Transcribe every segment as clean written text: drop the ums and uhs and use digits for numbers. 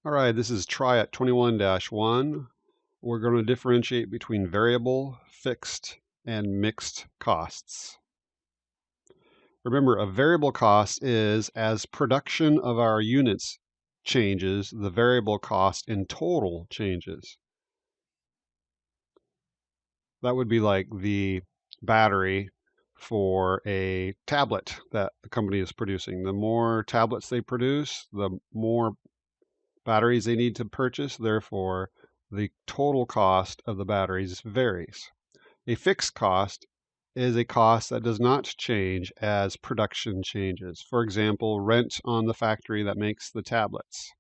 All right, this is try at 21-1. We're going to differentiate between variable, fixed, and mixed costs. Remember, a variable cost is as production of our units changes, the variable cost in total changes. That would be like the battery for a tablet that the company is producing. The more tablets they produce, the more batteries they need to purchase, therefore the total cost of the batteries varies. A fixed cost is a cost that does not change as production changes. For example, rent on the factory that makes the tablets.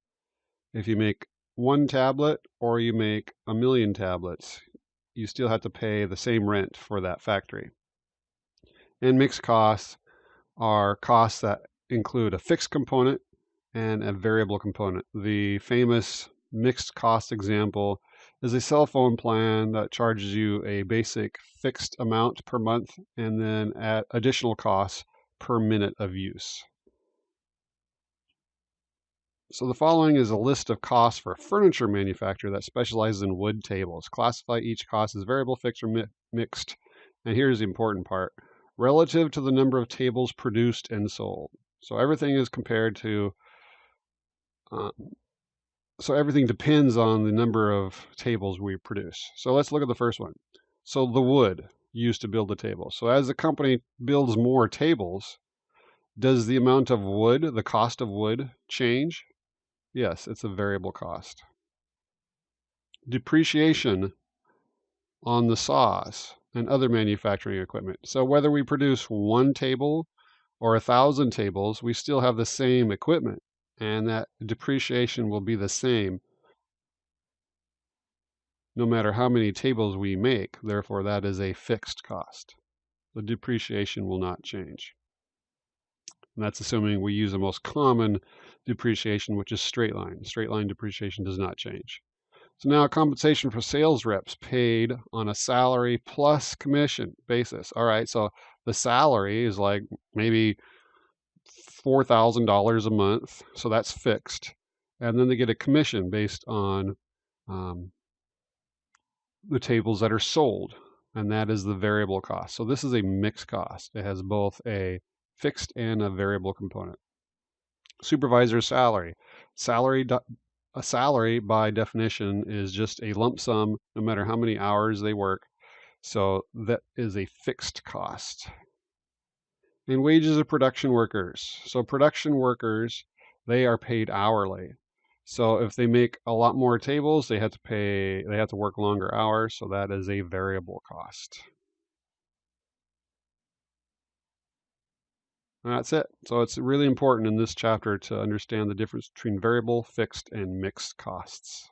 If you make one tablet or you make 1,000,000 tablets, you still have to pay the same rent for that factory. And mixed costs are costs that include a fixed component and a variable component. The famous mixed cost example is a cell phone plan that charges you a basic fixed amount per month and then at additional costs per minute of use. So the following is a list of costs for a furniture manufacturer that specializes in wood tables. Classify each cost as variable, fixed, or mixed. And here's the important part. Relative to the number of tables produced and sold. So everything is compared to so everything depends on the number of tables we produce. So let's look at the first one. So the wood used to build the table. So as the company builds more tables, does the amount of wood, the cost of wood, change? Yes, it's a variable cost. Depreciation on the saws and other manufacturing equipment. So whether we produce one table or 1,000 tables, we still have the same equipment, and that depreciation will be the same no matter how many tables we make. Therefore, that is a fixed cost. The depreciation will not change. And that's assuming we use the most common depreciation, which is straight line. Straight line depreciation does not change. So now compensation for sales reps paid on a salary plus commission basis. All right, so the salary is like maybe $4,000 a month, so that's fixed. And then they get a commission based on the tables that are sold, and that is the variable cost. So this is a mixed cost. It has both a fixed and a variable component. Supervisor salary. A salary by definition is just a lump sum no matter how many hours they work. So that is a fixed cost. And wages of production workers. So production workers, they are paid hourly. So if they make a lot more tables, they have to work longer hours, so that is a variable cost. And that's it. So it's really important in this chapter to understand the difference between variable, fixed, and mixed costs.